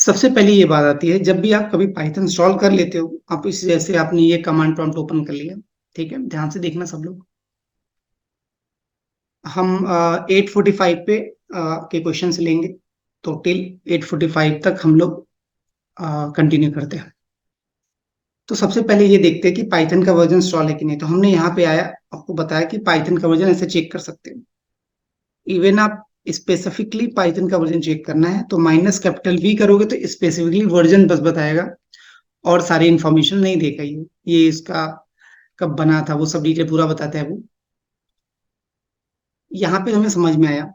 सबसे पहले ये बात आती है, जब भी आप कभी पाइथन इंस्टॉल कर लेते हो, आप इस जैसे आपने ये कमांड प्रॉम्प्ट ओपन कर लिया। ठीक है, ध्यान से देखना सब लोग। हम 8:45 पे के क्वेश्चन लेंगे, तो टिल 8:45 तक हम लोग कंटिन्यू करते हैं। तो सबसे पहले ये देखते हैं कि पाइथन का वर्जन इंस्टॉल है कि नहीं। तो हमने यहाँ पे आया, आपको बताया कि पाइथन का वर्जन ऐसे चेक कर सकते हैं। इवन आप स्पेसिफिकली पाइथन का वर्जन चेक करना है तो -V करोगे तो स्पेसिफिकली वर्जन बस बताएगा, और सारी इंफॉर्मेशन नहीं देगा। ये इसका कब बना था वो सब डिटेल पूरा बताता है वो। यहाँ पे हमें समझ में आया,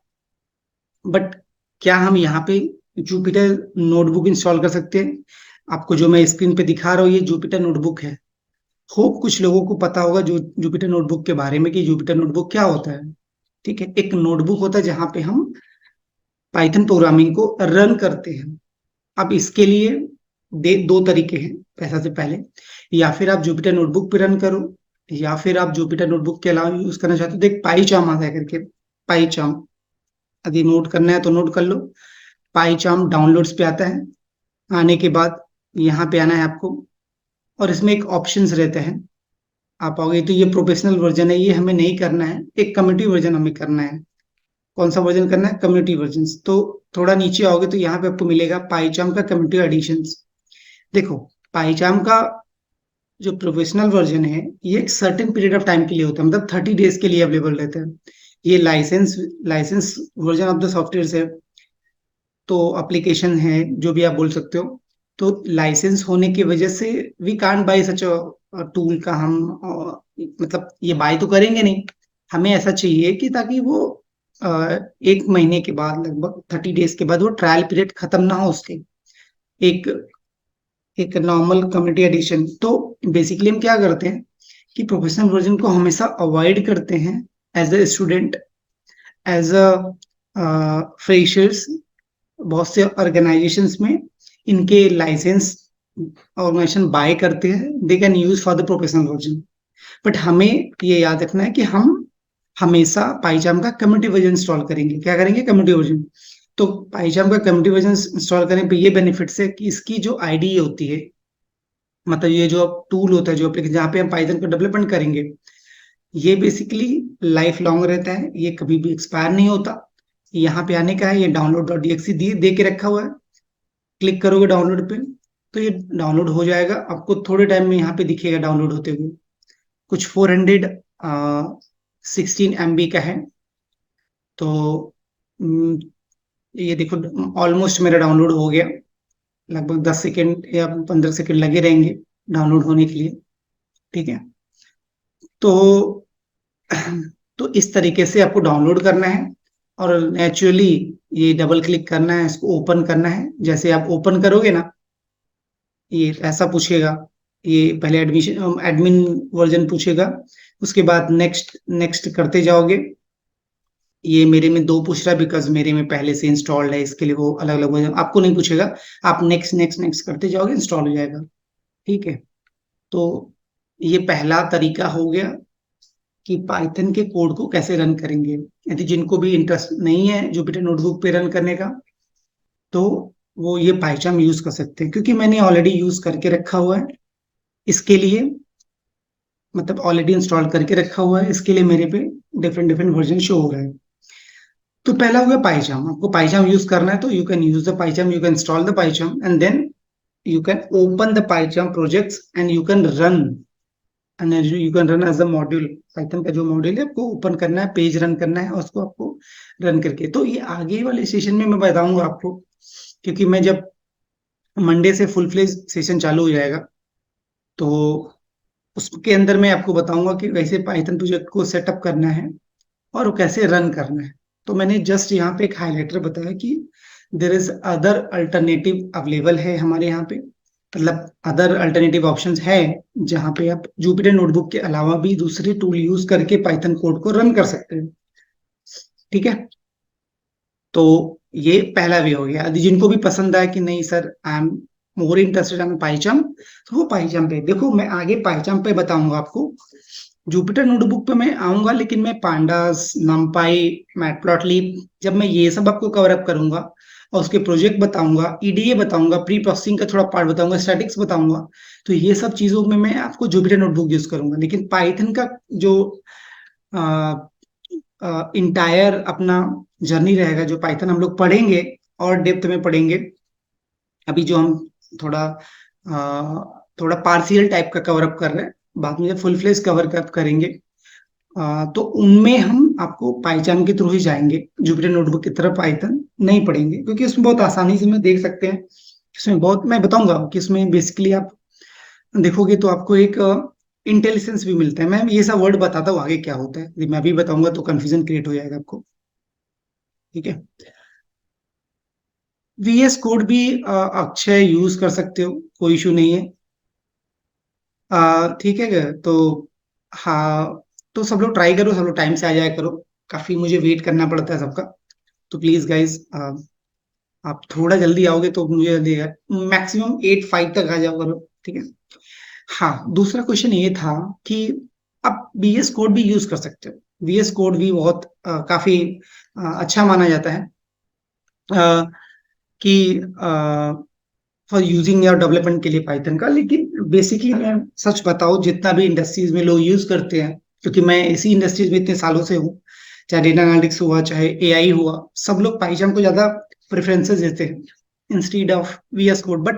बट क्या हम यहाँ पे जुपिटर नोटबुक इंस्टॉल कर सकते हैं? आपको जो मैं स्क्रीन पे दिखा रहा हूँ ये जुपिटर नोटबुक है। होप कुछ लोगों को पता होगा जो जुपिटर नोटबुक के बारे में, कि जुपिटर नोटबुक क्या होता है। ठीक है, एक नोटबुक होता है जहाँ पे हम पाइथन प्रोग्रामिंग को रन करते हैं। अब इसके लिए दो तरीके हैं पैसा से पहले। या फिर आप जुपिटर नोटबुक पे रन करो, या फिर आप जुपिटर नोटबुक के अलावा यूज करना चाहते हो तो एक पाईचार्म आता है करके। पाईचार्म यदि नोट करना है तो नोट कर लो। पाईचार्म डाउनलोड्स पे आता है। आने के बाद यहाँ पे आना है आपको, और इसमें एक ऑप्शंस रहते हैं। आप आओगे तो ये प्रोफेशनल वर्जन है, ये हमें नहीं करना है। एक कम्युनिटी वर्जन हमें करना है। कौन सा वर्जन करना है? Community version. तो थोड़ा नीचे आओगे तो यहाँ पे आपको मिलेगा पाईचार्म का कम्युनिटी एडिशंस। देखो, पाईचार्म का जो प्रोफेशनल वर्जन है ये एक सर्टेन पीरियड ऑफ टाइम के लिए होता है, मतलब 30 डेज के लिए अवेलेबल रहता है। ये license license version of the software है, तो एप्लीकेशन है, जो भी आप बोल सकते हो। तो लाइसेंस होने की वजह से we can't buy such tool का हम मतलब ये बाय तो करेंगे नहीं। हमें ऐसा चाहिए कि ताकि वो अ, 1 महीने के बाद, लगभग 30 डेज के बाद वो ट्रायल पीरियड खत्म ना हो उसके। एक एक नॉर्मल कम्युनिटी एडिशन। तो बेसिकली हम क्या करते हैं कि प्रोफेशनल वर्जन को हमेशा अवॉइड करते हैं as a student, as a freshers. बहुत से ऑर्गेनाइजेशंस में इनके लाइसेंस ऑर्गेनाइजेशन बाय करते हैं, they can use for the professional version. But हमें ये याद रखना है कि हम हमेशा पाईचार्म का कम्युनिटी वर्जन इंस्टॉल करेंगे। क्या करेंगे? Community version. तो पाईचार्म का कम्युनिटी वर्जन इंस्टॉल करने पे ये बेनिफिट्स है कि इसकी जो आईडी होती है, मतलब ये जो टूल होता है, जो एप्लीकेशन जहाँ पे हम पाइथन को डेवलपमेंट करेंगे, ये बेसिकली लाइफ लॉन्ग रहता है, ये कभी भी एक्सपायर नहीं होता। यहाँ पे आने का है, ये download.exe दे के रखा हुआ है। क्लिक करोगे डाउनलोड पे तो ये डाउनलोड हो जाएगा, आपको थोड़े टाइम में यहाँ पे दिखेगा डाउनलोड होते हुए। कुछ 416 MB का है। तो ये देखो, ऑलमोस्ट मेरा डाउनलोड हो गया। लगभग 10 सेकेंड या 15 सेकेंड लगे रहेंगे डाउनलोड होने के लिए। ठीक है, तो तो इस तरीके से आपको डाउनलोड करना है, और नेचुरली ये डबल क्लिक करना है, इसको ओपन करना है। जैसे आप ओपन करोगे ना, ये ऐसा पूछेगा। ये पहले एडमिशन एडमिन वर्जन पूछेगा, उसके बाद नेक्स्ट नेक्स्ट करते जाओगे। ये मेरे में दो पूछ रहा है बिकॉज मेरे में पहले से इंस्टॉल्ड है, इसके लिए वो अलग अलग वर्जन आपको नहीं पूछेगा। आप नेक्स्ट नेक्स्ट नेक्स्ट करते जाओगे, इंस्टॉल हो जाएगा। ठीक है, तो ये पहला तरीका हो गया कि पाइथन के कोड को कैसे रन करेंगे। यदि जिनको भी इंटरेस्ट नहीं है जुपिटर नोटबुक पे रन करने का, तो वो ये पाइथन यूज कर सकते हैं, क्योंकि मैंने ऑलरेडी यूज करके रखा हुआ है इसके लिए। मतलब ऑलरेडी इंस्टॉल करके रखा हुआ है इसके लिए, मेरे पे डिफरेंट डिफरेंट वर्जन शो हो रहा है। तो पहला हो गया पाइथन। आपको पाइथन यूज करना है तो you can use the Python, you can install the Python, and then you can open the PyCharm projects and you can run, and you can run as a module। Python का जो module है आपको open करना है, page run करना है, और उसको आपको रन करके, तो ये आगे वाले सेशन में मैं बताऊंगा आपको। क्योंकि मैं जब मंडे से फुल फ्लेज सेशन चालू हो जाएगा, तो उसके अंदर मैं आपको बताऊंगा कि कैसे पाइथन प्रोजेक्ट को सेटअप करना है और वो कैसे रन करना है। तो मैंने जस्ट यहाँ पे एक हाईलाइटर बताया कि there is other alternative available है हमारे यहाँ पे, मतलब अदर अल्टरनेटिव ऑप्शंस है जहाँ पे आप जुपिटर नोटबुक के अलावा भी दूसरे टूल यूज करके पाइथन कोड को रन कर सकते हैं। ठीक है, तो ये पहला वे हो गया। यदि जिनको भी पसंद आए कि नहीं sir, I am more interested in Python, तो वो पाइथन पे देखो। मैं आगे पाइथन पे बताऊंगा आपको। जुपिटर नोटबुक पे मैं आऊंगा, लेकिन मैं पांडास, नमपाई, मैटप्लॉटलिब, जब मैं ये सब आपको कवर अप करूंगा, और उसके प्रोजेक्ट बताऊंगा, ईडीए बताऊंगा, प्री प्रोसेसिंग का थोड़ा पार्ट बताऊंगा, स्टैटिक्स बताऊंगा। तो ये सब चीजों में मैं आपको जुपिटर नोटबुक यूज करूंगा। लेकिन पाइथन का जो इंटायर अपना जर्नी रहेगा, जो पाइथन हम लोग पढ़ेंगे और डेप्थ में पढ़ेंगे, अभी जो हम थोड़ा थोड़ा पार्शियल टाइप का कवर अप कर रहे हैं, बाद में जब फुल फ्लेज कवर अप करेंगे तो उनमें हम आपको पाइथन के थ्रू ही जाएंगे। जुपिटर नोटबुक की तरफ पाइथन नहीं पढ़ेंगे, क्योंकि उसमें बहुत आसानी से मैं देख सकते हैं। इसमें बहुत मैं बताऊंगा कि इसमें बेसिकली आप देखोगे तो आपको एक इंटेलिजेंस भी मिलता है। मैं ये सब वर्ड बताता हूँ, आगे क्या होता है यदि मैं अभी बताऊंगा तो कंफ्यूजन क्रिएट हो जाएगा आपको। ठीक है। वीएस कोड भी अक्षय यूज कर सकते हो, कोई इशू नहीं है। ठीक है तो हाँ, तो सब लोग ट्राई करो, सब लोग टाइम से आ जाया करो। काफी मुझे वेट करना पड़ता है सबका। तो प्लीज गाइज, आप थोड़ा जल्दी आओगे तो मुझे जल्दी, मैक्सिमम 8-5 तक आ जाओ करो। ठीक है। हाँ, दूसरा क्वेश्चन ये था कि आप वीएस कोड भी यूज कर सकते हो। वीएस कोड भी बहुत काफी अच्छा माना जाता है अ, कि फॉर यूजिंग या डेवलपमेंट के लिए पाइथन का। लेकिन बेसिकली मैं सच बताऊं, जितना भी इंडस्ट्रीज में लोग यूज करते हैं, क्योंकि मैं इसी इंडस्ट्रीज में इतने सालों से हूँ, चाहे डेटा एनालिटिक्स हुआ चाहे एआई हुआ, सब लोग पाइथन को ज्यादा प्रेफरेंसेस देते हैं instead of VS code.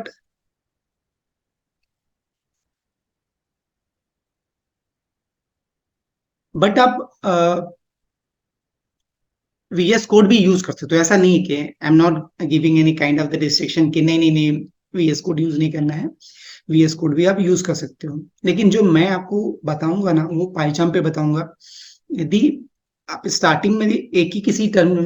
But आप वीएस कोड भी यूज कर सकते हो। ऐसा नहीं है कि I am not giving any kind of the restriction कि नहीं नहीं नहीं, वीएस कोड यूज नहीं करना है। वीएस कोड भी आप यूज कर सकते हो। लेकिन जो मैं आपको बताऊंगा ना, वो पाइथन पे बताऊंगा। यदि आप स्टार्टिंग में एक ही किसी टर्म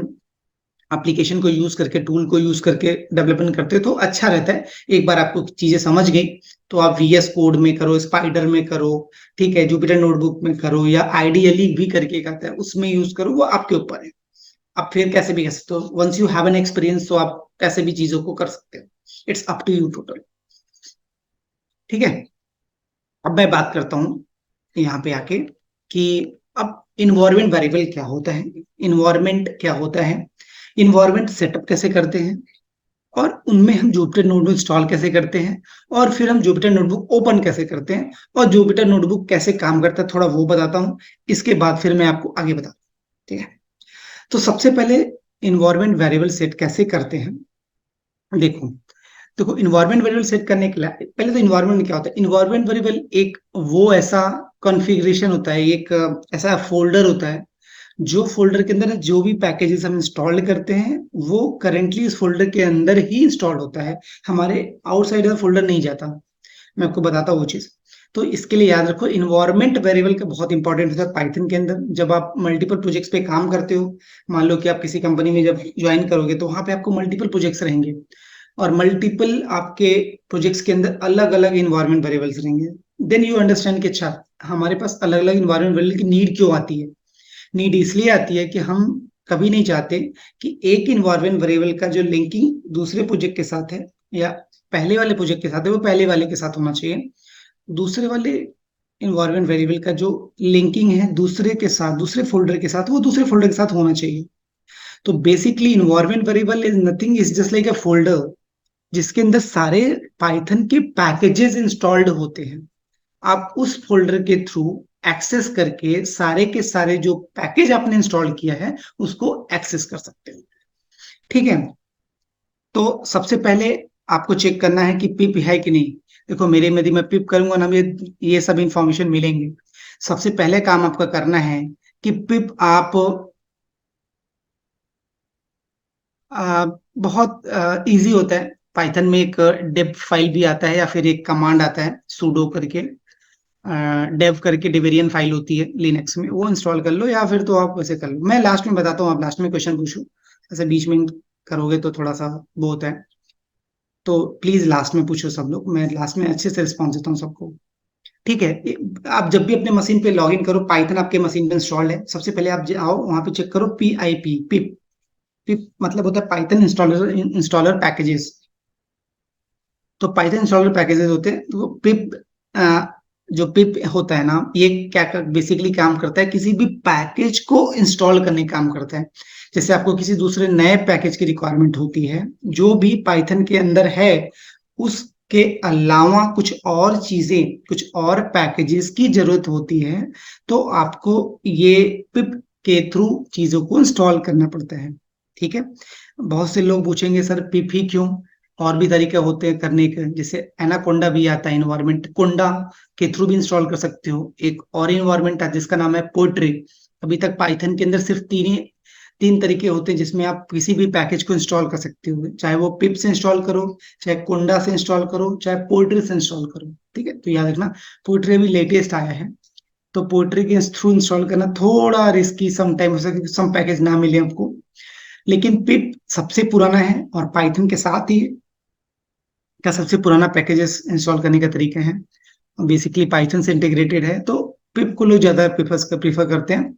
एप्लीकेशन को यूज करके, टूल को यूज करके डेवलपमेंट करते हो तो अच्छा रहता है। एक बार आपको चीजें समझ गई तो आप वीएस कोड में करो, स्पाइडर में करो, ठीक है, जुपिटर नोटबुक में करो, या आइडियली भी करके एक आता है उसमें यूज करो, वो आपके ऊपर है। आप फिर कैसे भी कर सकते हो, once you have an experience तो आप कैसे भी चीजों को कर सकते हो। It's up to you total. ठीक है। अब मैं बात करता हूँ यहाँ पे आके कि अब इन्वायरमेंट वेरिएबल क्या होता है, इन्वायरमेंट क्या होता है, इन्वायरमेंट सेटअप कैसे करते हैं, और उनमें हम जुपिटर नोटबुक इंस्टॉल कैसे करते हैं, और फिर हम जुपिटर नोटबुक ओपन कैसे करते हैं, और जुपिटर नोटबुक कैसे काम करता है थोड़ा वो बताता हूँ। इसके बाद फिर मैं आपको आगे बताता हूँ। ठीक है। तो सबसे पहले इन्वायरमेंट वेरिएबल सेट कैसे करते हैं। देखो देखो इन्वायरमेंट वेरिएबल सेट करने के लिए पहले तो इन्वायरमेंट क्या होता है। इन्वायरमेंट वेरिएबल एक वो ऐसा कॉन्फ़िगरेशन होता है, एक ऐसा फोल्डर होता है, जो फोल्डर के अंदर जो भी पैकेजेस हम इंस्टॉल करते हैं वो करेंटली इस फोल्डर के अंदर ही इंस्टॉल होता है, हमारे आउटसाइड का फोल्डर नहीं जाता। मैं आपको बताता हूँ वो चीज। तो इसके लिए याद रखो, इन्वायरमेंट वेरिएबल का बहुत इंपॉर्टेंट होता है पाइथन के अंदर। जब आप मल्टीपल प्रोजेक्ट्स पे काम करते हो, मान लो कि आप किसी कंपनी में जब ज्वाइन करोगे तो वहां पे आपको मल्टीपल प्रोजेक्ट्स रहेंगे, और मल्टीपल आपके प्रोजेक्ट्स के अंदर अलग अलग इन्वायरमेंट वेरिएबल्स रहेंगे। देन यू अंडरस्टैंड कि अच्छा, हमारे पास अलग अलग इन्वायरमेंट वेरिएबल की नीड क्यों आती है। नीड इसलिए आती है कि हम कभी नहीं चाहते कि एक इन्वायरमेंट वेरिएबल का जो लिंकिंग दूसरे प्रोजेक्ट के साथ है, या पहले वाले प्रोजेक्ट के साथ है, वो पहले वाले के साथ होना चाहिए। दूसरे वाले इन्वायरमेंट वेरिएबल का जो लिंकिंग है दूसरे के साथ, दूसरे फोल्डर के साथ, वो दूसरे फोल्डर के साथ होना चाहिए। तो basically environment variable is nothing, is just like a folder जिसके अंदर सारे पाइथन के पैकेजेस इंस्टॉल्ड होते हैं। आप उस फोल्डर के थ्रू एक्सेस करके सारे के सारे जो पैकेज आपने इंस्टॉल किया है उसको एक्सेस कर सकते हो। ठीक है। तो सबसे पहले आपको चेक करना है कि पिप है कि नहीं। देखो मेरे में यदि मैं पिप करूंगा ना, मुझे ये सब इंफॉर्मेशन मिलेंगे। सबसे पहले काम आपका करना है कि पिप आप बहुत इजी होता है। पाइथन में एक डेव फाइल भी आता है, या फिर एक कमांड आता है सुडो करके, डेव करके डिवेरियन फाइल होती है लिनक्स में, वो इंस्टॉल कर लो, या फिर तो आप वैसे कर लो। मैं लास्ट में बताता हूँ, आप लास्ट में क्वेश्चन पूछो, ऐसे बीच में करोगे तो थोड़ा सा वो होता है। तो प्लीज लास्ट में पूछो सब लोग, मैं लास्ट में अच्छे से रिस्पॉन्स देता हूँ सबको। ठीक है। आप जब भी अपने मशीन पे लॉग इन करो, पाइथन आपके मशीन पे इंस्टॉल्ड है, सबसे पहले आप आओ वहां पे चेक करो पी आई पी पिप। पिप मतलब होता है पाइथन इंस्टॉलर, इंस्टॉलर पैकेजेस। तो पाइथन इंस्टॉलर पैकेजेस होते हैं, तो पिप जो पिप होता है ना, ये क्या बेसिकली काम करता है, किसी भी पैकेज को इंस्टॉल करने का काम करता है। जैसे आपको किसी दूसरे नए पैकेज की रिक्वायरमेंट होती है, जो भी पाइथन के अंदर है, उसके अलावा कुछ और चीजें, कुछ और पैकेजेस की जरूरत होती है, तो आपको ये पिप के थ्रू चीजों को इंस्टॉल करना पड़ता है। ठीक है। बहुत से लोग पूछेंगे सर पिप ही क्यों, और भी तरीके होते हैं करने के, जैसे एनाकोंडा भी आता है इन्वायरमेंट, कोंडा के थ्रू भी इंस्टॉल कर सकते हो। एक और इन्वायरमेंट है जिसका नाम है पोएट्री। अभी तक पाइथन के अंदर सिर्फ तीन तरीके होते हैं जिसमें आप किसी भी पैकेज को इंस्टॉल कर सकते हो, चाहे वो पिप से इंस्टॉल करो, चाहे कोंडा से इंस्टॉल करो, चाहे पोएट्री से इंस्टॉल करो। ठीक है, तो याद रखना पोएट्री अभी लेटेस्ट आया है, तो पोएट्री के थ्रू इंस्टॉल करना थोड़ा रिस्की सम टाइम हो सकता है, सम पैकेज ना मिले आपको। लेकिन पिप सबसे पुराना है, और पाइथन के साथ ही का सबसे पुराना पैकेजेस इंस्टॉल करने का तरीका है। बेसिकली पाइथन से इंटीग्रेटेड है, तो पिप को लोग ज्यादा प्रीफर करते हैं।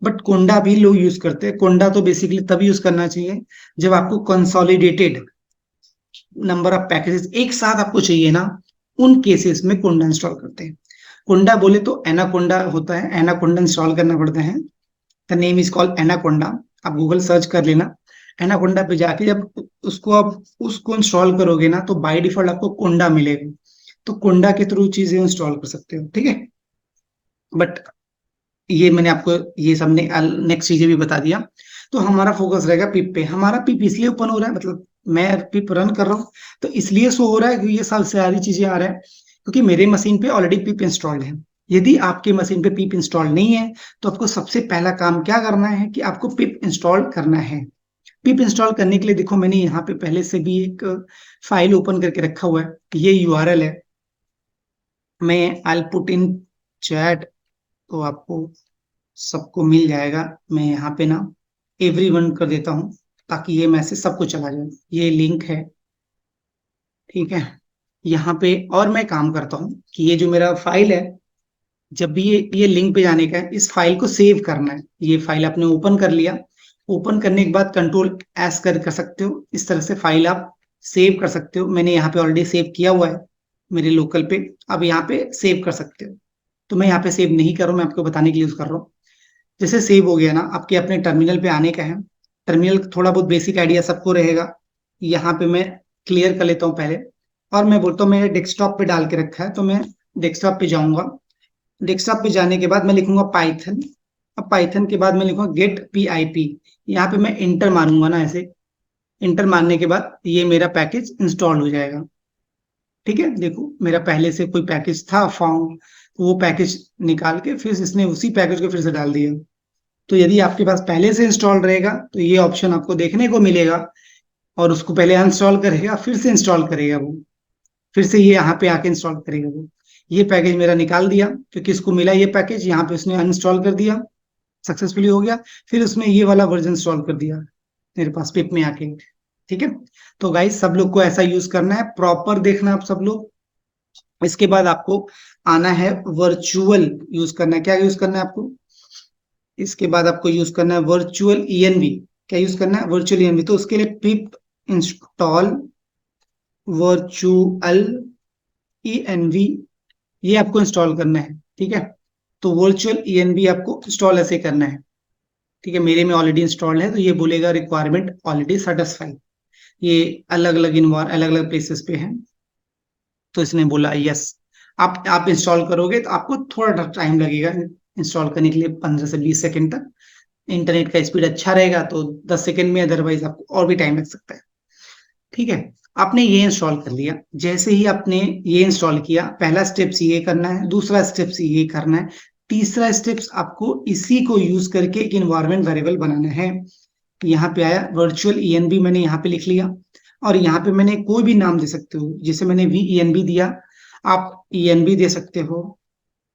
बट कोंडा भी लोग यूज करते हैं। कोंडा तो बेसिकली तभी यूज करना चाहिए जब आपको कंसोलिडेटेड नंबर ऑफ पैकेजेस एक साथ आपको चाहिए ना, उन केसेस में कोंडा इंस्टॉल करते हैं। कोंडा बोले तो एनाकोंडा होता है, एनाकोंडा इंस्टॉल करना पड़ता है। The name is called anaconda. आप गूगल सर्च कर लेना, एनाकोंडा पे जाके जब उसको इंस्टॉल करोगे ना, तो बाय डिफॉल्ट आपको कोंडा मिलेगा। तो कोंडा के थ्रू चीजें इंस्टॉल कर सकते हो। ठीक है। बट ये मैंने आपको ये सब नेक्स्ट चीजें भी बता दिया। तो हमारा फोकस रहेगा पिप पे। हमारा पिप इसलिए ओपन हो रहा है, मतलब मैं पिप रन कर रहा हूँ तो इसलिए शो हो रहा है कि ये सब सारी चीजें आ रहा है, क्योंकि मेरे मशीन पे ऑलरेडी पिप इंस्टॉल्ड है। यदि आपके मशीन पे पिप इंस्टॉल नहीं है, तो आपको सबसे पहला काम क्या करना है कि आपको पिप इंस्टॉल करना है। पिप इंस्टॉल करने के लिए देखो, मैंने यहाँ पे पहले से भी एक फाइल ओपन करके रखा हुआ है, ये यूआरएल है। मैं आई पुट इन चैट, तो आपको सबको मिल जाएगा। मैं यहाँ पे ना एवरीवन कर देता हूँ, ताकि ये मैसेज सबको चला जाए। ये लिंक है, ठीक है। यहाँ पे और मैं काम करता हूँ कि ये जो मेरा फाइल है, जब भी ये लिंक पे जाने का है, इस फाइल को सेव करना है। ये फाइल आपने ओपन कर लिया, ओपन करने के बाद कंट्रोल एस कर सकते हो, इस तरह से फाइल आप सेव कर सकते हो। मैंने यहाँ पे ऑलरेडी सेव किया हुआ है मेरे लोकल पे, अब यहाँ पे सेव कर सकते हो। तो मैं यहाँ पे सेव नहीं कर रहा हूँ, मैं आपको बताने के लिए यूज कर रहा हूँ। जैसे सेव हो गया ना, आपके अपने टर्मिनल पे आने का है। टर्मिनल थोड़ा बहुत बेसिक आइडिया सबको रहेगा। यहाँ पे मैं क्लियर कर लेता हूँ पहले, और मैं बोलता हूँ मैंने डेस्कटॉप पे डाल के रखा है, तो मैं डेस्कटॉप पे जाऊंगा। डेस्कटॉप पे जाने के बाद मैं लिखूंगा पाइथन। अब पाइथन के बाद मैं लिखूंगा गेट पी आई पी। यहाँ पे मैं इंटर मारूंगा ना, ऐसे इंटर मारने के बाद ये मेरा पैकेज इंस्टॉल हो जाएगा। ठीक है, देखो मेरा पहले से कोई पैकेज था फाउंड, तो वो पैकेज निकाल के फिर इसने उसी पैकेज को फिर से डाल दिया। तो यदि आपके पास पहले से इंस्टॉल रहेगा, तो ये ऑप्शन आपको देखने को मिलेगा, और उसको पहले अनइंस्टॉल करेगा फिर से इंस्टॉल करेगा वो, फिर से ये यहाँ पे आके इंस्टॉल करेगा वो। ये पैकेज मेरा निकाल दिया, क्योंकि इसको मिला ये पैकेज, यहाँ पे उसने अनइंस्टॉल कर दिया, सक्सेसफुली हो गया। फिर उसने ये वाला वर्जन इंस्टॉल कर दिया मेरे पास पिप में आके। ठीक है। तो गाइस सब लोग को ऐसा यूज करना है, प्रॉपर देखना आप सब लोग। इसके बाद आपको आना है वर्चुअल यूज करना है। क्या यूज करना है आपको? इसके बाद आपको यूज करना है वर्चुअल ईएनवी। क्या यूज करना है? Virtual env. तो उसके लिए पिप इंस्टॉल वर्चुअल ईएनवी, ये आपको इंस्टॉल करना है। ठीक है। तो वर्चुअल ईएनवी आपको इंस्टॉल ऐसे करना है। ठीक है, मेरे में ऑलरेडी इंस्टॉल्ड है, तो ये बोलेगा रिक्वायरमेंट ऑलरेडी सेटिस्फाइड। ये अलग अलग अलग अलग प्लेसेस पे है, तो इसने बोला यस। आप इंस्टॉल करोगे तो आपको थोड़ा टाइम लगेगा इंस्टॉल करने के लिए, 15 से 20 सेकंड तक। इंटरनेट का स्पीड अच्छा रहेगा तो 10 सेकंड में, अदरवाइज आपको और भी टाइम लग सकता है। ठीक है। आपने ये इंस्टॉल कर लिया। जैसे ही आपने ये इंस्टॉल किया, पहला स्टेप्स ये करना है, दूसरा स्टेप्स ये करना है, तीसरा स्टेप्स आपको इसी को यूज करके एक इन्वायरमेंट वेरिएबल बनाना है। यहाँ पे आया वर्चुअल ईएनबी, मैंने यहाँ पे लिख लिया, और यहाँ पे मैंने कोई भी नाम दे सकते हो, जैसे मैंने वी ईएनबी दिया, आप ईएनबी दे सकते हो।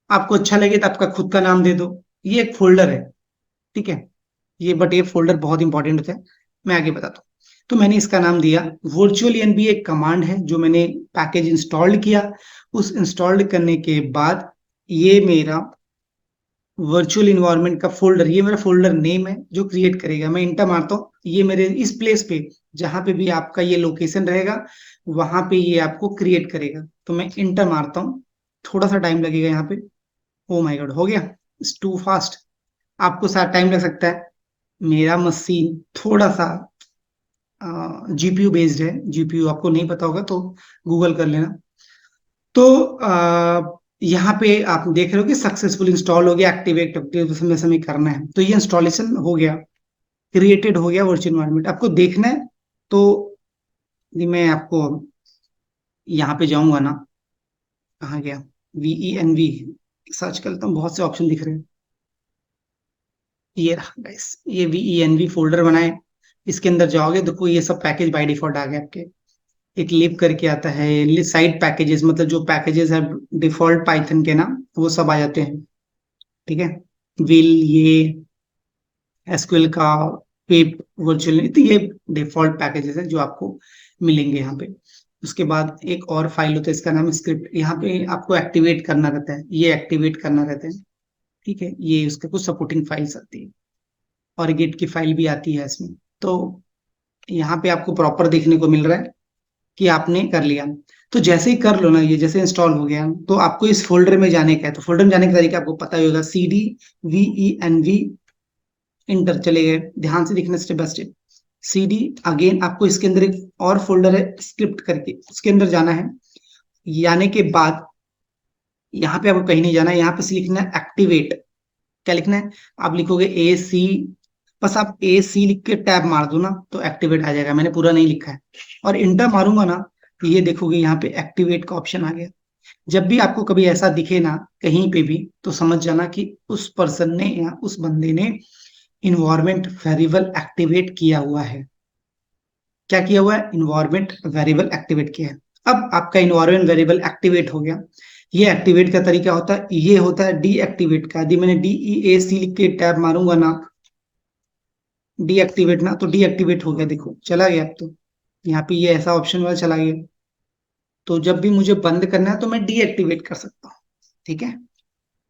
आपको अच्छा लगे तो आपका खुद का नाम दे दो। ये एक फोल्डर है, ठीक है। ये फोल्डर बहुत इंपॉर्टेंट होता है, मैं आगे बताता हूँ। तो मैंने इसका नाम दिया वर्चुअल एनबी। एक कमांड है जो मैंने पैकेज इंस्टॉल्ड किया। उस इंस्टॉल्ड करने के बाद ये मेरा वर्चुअल इन्वायरमेंट का फोल्डर, ये मेरा फोल्डर नेम है जो क्रिएट करेगा। मैं इंटर मारता हूँ, ये मेरे इस प्लेस पे जहां पे भी आपका ये लोकेशन रहेगा, वहां पे ये आपको क्रिएट करेगा। तो मैं इंटर मारता हूँ, थोड़ा सा टाइम लगेगा यहाँ पे। ओ माय गॉड, हो गया। It's too fast. आपको साथ टाइम लग सकता है। मेरा मशीन थोड़ा सा जीपीयू बेस्ड है। जीपीयू आपको नहीं पता होगा तो गूगल कर लेना। तो यहाँ पे आप देख रहे हो कि सक्सेसफुल इंस्टॉल हो गया, एक्टिवेट समय समय करना है। तो ये इंस्टॉलेशन हो गया, क्रिएटेड हो गया वर्चुअल एनवायरनमेंट। आपको देखना है तो ये मैं आपको यहाँ पे जाऊंगा ना, कहाँ गया, VENV सर्च करता हूँ, बहुत से ऑप्शन दिख रहे हैं। ये रहा गाइस, ये VENV फोल्डर बनाए। इसके अंदर जाओगे, देखो ये सब पैकेज बाय डिफॉल्ट आ गए आपके। एक लिब करके आता है, साइड पैकेजेस, मतलब जो पैकेजेस है डिफॉल्ट पाइथन के ना, वो सब आ जाते हैं। ठीक है। विल, ये एसक्यूएल का, वेब, वर्चुअल, तो ये डिफॉल्ट पैकेजेस है जो आपको मिलेंगे यहाँ पे। उसके बाद एक और फाइल होता है, इसका नाम है स्क्रिप्ट। यहाँ पे आपको एक्टिवेट करना रहता है, ये एक्टिवेट करना रहता है। ठीक है, ये उसके कुछ सपोर्टिंग फाइल्स आती है, और गेट की फाइल भी आती है इसमें। तो यहाँ पे आपको प्रॉपर देखने को मिल रहा है कि आपने कर लिया। तो जैसे ही कर लो ना, ये जैसे इंस्टॉल हो गया, तो आपको इस फोल्डर में जाने का है। तो फोल्डर में जाने का तरीका आपको पता ही होगा, CD VENV, इंटर चले गए। ध्यान से देखना step by step. CD, again आपको इसके अंदर एक और फोल्डर है स्क्रिप्ट करके, उसके अंदर जाना है। जाने के बाद यहाँ पे आपको कहीं नहीं जाना है, यहाँ पे से लिखना है एक्टिवेट। क्या लिखना है, आप लिखोगे AC, बस आप AC लिख के टैब मार दो ना तो एक्टिवेट आ जाएगा। मैंने पूरा नहीं लिखा है। और इंटर मारूंगा ना तो ये देखोगे यहाँ पे एक्टिवेट का ऑप्शन आ गया। जब भी आपको कभी ऐसा दिखे ना कहीं पे भी, तो समझ जाना कि उस पर्सन ने या उस बंदे ने इन्वायरमेंट वेरिएबल एक्टिवेट किया हुआ है। क्या किया हुआ है, इन्वायरमेंट वेरिएबल एक्टिवेट किया है। अब आपका इन्वायरमेंट वेरिएबल एक्टिवेट हो गया। ये एक्टिवेट का तरीका होता है, ये होता है डीएक्टिवेट का। यदि मैंने DEAC लिख के टैब मारूंगा ना, डीएक्टिवेट ना, तो डीएक्टिवेट हो गया, देखो चला गया। अब तो यहाँ पे ये ऐसा ऑप्शन वाला चला गया। तो जब भी मुझे बंद करना है तो मैं डीएक्टिवेट कर सकता हूँ। ठीक है,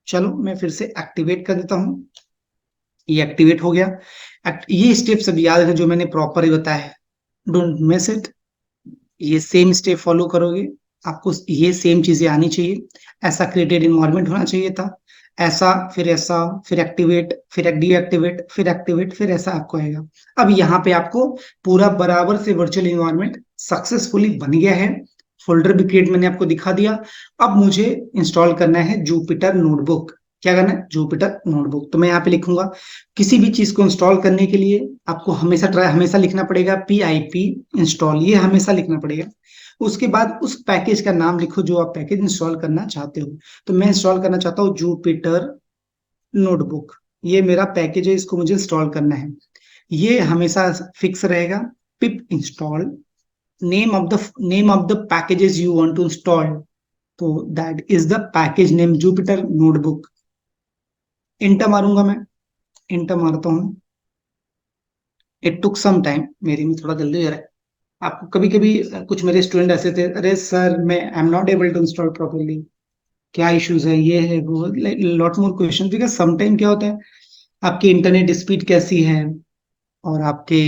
चलो मैं फिर से एक्टिवेट कर देता हूँ। ये एक्टिवेट हो गया। ये स्टेप सब याद है जो मैंने प्रॉपर ही बताया है, डोंट मिस इट। ये सेम स्टेप फॉलो करोगे, आपको ये सेम चीजें आनी चाहिए। ऐसा क्रिएटेड इन्वायरमेंट होना चाहिए था, ऐसा, फिर एक्टिवेट, फिर डीएक्टिवेट, फिर एक्टिवेट, फिर ऐसा आपको आएगा। अब यहाँ पे आपको पूरा बराबर से वर्चुअल इन्वायरमेंट सक्सेसफुली बन गया है। फोल्डर भी क्रिएट मैंने आपको दिखा दिया। अब मुझे इंस्टॉल करना है जुपिटर नोटबुक। क्या करना है, जुपिटर नोटबुक। तो मैं यहाँ पे लिखूंगा, किसी भी चीज को इंस्टॉल करने के लिए आपको हमेशा लिखना पड़ेगा PIP इंस्टॉल, ये हमेशा लिखना पड़ेगा। उसके बाद उस पैकेज का नाम लिखो जो आप पैकेज इंस्टॉल करना चाहते हो। तो मैं इंस्टॉल करना चाहता हूँ जुपिटर नोटबुक। ये मेरा पैकेज है, इसको मुझे इंस्टॉल करना है। ये हमेशा फिक्स रहेगा। Pip install, name of the packages you want to install, तो that is the package name Jupyter notebook. Enter मारूंगा मैं, इंटर मारता हूँ। इट टुक सम टाइम, मेरे में थोड़ा जल्दी हो रहा है। आपको कभी कभी कुछ मेरे स्टूडेंट ऐसे थे, अरे सर मैं I am not able to install properly, क्या इश्यूज है, ये है वो, lot more question. Because some time क्या होता है, आपकी इंटरनेट स्पीड कैसी है, और आपके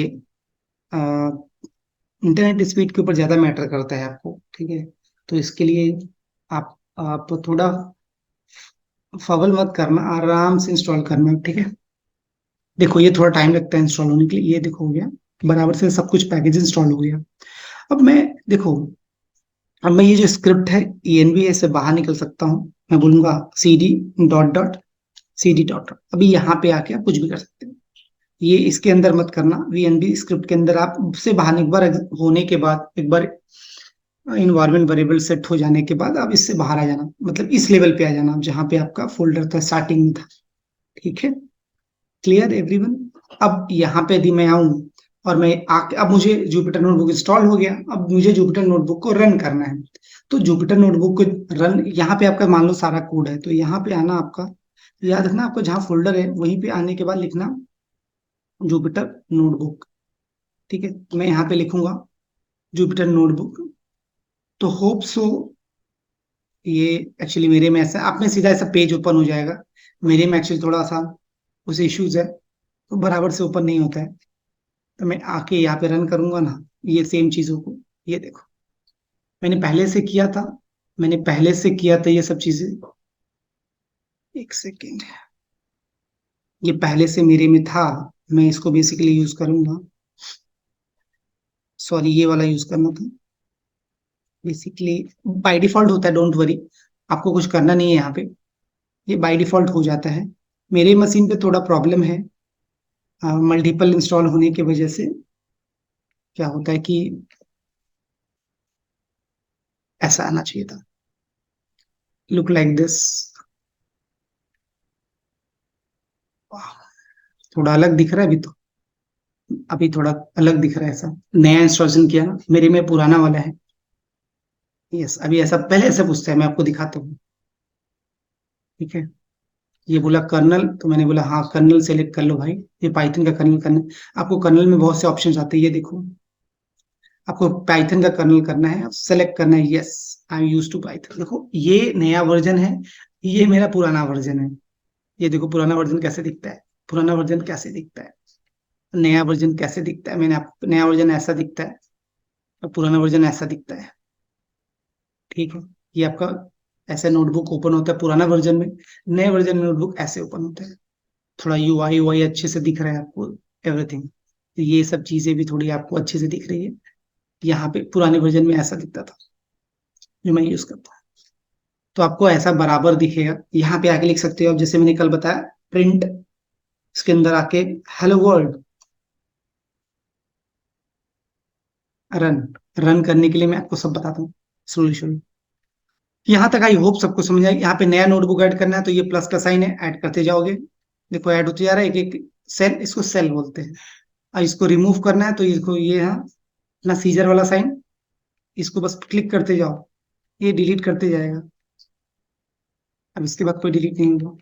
इंटरनेट स्पीड के ऊपर ज्यादा मैटर करता है आपको। ठीक है, तो इसके लिए आप थोड़ा फवल मत करना, आराम से इंस्टॉल करना। ठीक है, देखो ये थोड़ा टाइम लगता है इंस्टॉल होने के लिए। ये देखो हो गया, बराबर से सब कुछ पैकेज इंस्टॉल हो गया। अब मैं, देखो, अब मैं ये जो स्क्रिप्ट है ENV से बाहर निकल सकता हूँ। मैं बोलूंगा CD डॉट डॉट, अभी यहाँ पे आके आप कुछ भी कर सकते हैं। ये इसके अंदर मत करना, VNV स्क्रिप्ट के अंदर आप से बाहर एक बार होने के बाद, एक बार इन्वायरमेंट वेरिएबल सेट हो जाने के बाद आप इससे बाहर आ जाना, मतलब इस लेवल पे आ जाना जहाँ पे आपका फोल्डर था स्टार्टिंग में था। ठीक है, क्लियर एवरीवन। अब यहाँ पे यदि मैं आऊं और मैं आके, अब मुझे जुपिटर नोटबुक इंस्टॉल हो गया, अब मुझे जुपिटर नोटबुक को रन करना है। तो जुपिटर नोटबुक को रन, यहाँ पे आपका मान लो सारा कोड है, तो यहाँ पे आना आपका, याद रखना आपको जहाँ फोल्डर है वहीं पे आने के बाद लिखना जुपिटर नोटबुक। ठीक है, तो मैं यहाँ पे लिखूंगा जुपिटर नोटबुक। तो होप सो, ये एक्चुअली मेरे में ऐसा, आप में सीधा ऐसा पेज ओपन हो जाएगा। मेरे में एक्चुअली थोड़ा सा कुछ इश्यूज है, तो बराबर से ओपन नहीं होता है। तो मैं आके यहाँ पे रन करूंगा ना, ये सेम चीजों को, ये देखो मैंने पहले से किया था, मैंने पहले से किया था ये सब चीजें। एक सेकेंड, ये पहले से मेरे में था, मैं इसको बेसिकली यूज करूंगा। सॉरी, ये वाला यूज करना था। बेसिकली बाय डिफॉल्ट होता है, डोंट वरी, आपको कुछ करना नहीं है यहाँ पे, ये बाय डिफॉल्ट हो जाता है। मेरे मशीन पे थोड़ा प्रॉब्लम है, मल्टीपल इंस्टॉल होने की वजह से क्या होता है कि ऐसा आना चाहिए था, लुक लाइक दिस। थोड़ा अलग दिख रहा है अभी तो, अभी थोड़ा अलग दिख रहा है ऐसा। नया इंस्टॉलेशन किया ना, मेरे में पुराना वाला है। यस, अभी ऐसा पहले ऐसे पूछता है, मैं आपको दिखाता हूँ। ठीक है, ये बोला कर्नल, तो मैंने बोला हाँ कर्नल सेलेक्ट कर लो भाई, ये पाइथन का कर्नल करना है। आपको कर्नल में बहुत से ऑप्शंस आते हैं, ये देखो, आपको पाइथन का कर्नल करना है, सेलेक्ट करना है yes, I am use to Python. देखो ये नया वर्जन है, ये मेरा पुराना वर्जन है। ये देखो पुराना वर्जन कैसे दिखता है, पुराना वर्जन कैसे दिखता है, नया वर्जन कैसे दिखता है। मैंने आप, नया वर्जन ऐसा दिखता है और पुराना वर्जन ऐसा दिखता है। ठीक है, ये आपका ऐसे नोटबुक ओपन होता है पुराना वर्जन में, नए वर्जन में नोटबुक ऐसे ओपन होता है। थोड़ा यूआई यूआई अच्छे से दिख रहा है आपको, एवरीथिंग। तो ये सब चीजें भी थोड़ी आपको अच्छे से दिख रही है। यहाँ पे पुराने वर्जन में ऐसा दिखता था जो मैं यूज करता हूँ, तो आपको ऐसा बराबर दिखेगा। यहाँ पे आके लिख सकते हो आप, जैसे मैंने कल बताया, प्रिंट, इसके अंदर आके हेलो वर्ल्ड, रन। रन करने के लिए मैं आपको सब बताता हूँ सोल्यूशन। यहाँ तक आई होप सबको समझ आएगी। यहाँ पे नया नोटबुक ऐड करना है तो ये प्लस का साइन है, ऐड करते जाओगे। देखो ऐड होते जा रहा है, एक एक सेल, इसको सेल बोलते हैं। और इसको रिमूव करना है तो इसको ये है अपना सीजर वाला साइन, इसको बस क्लिक करते जाओ, ये डिलीट करते जाएगा। अब इसके बाद कोई डिलीट नहीं होगा।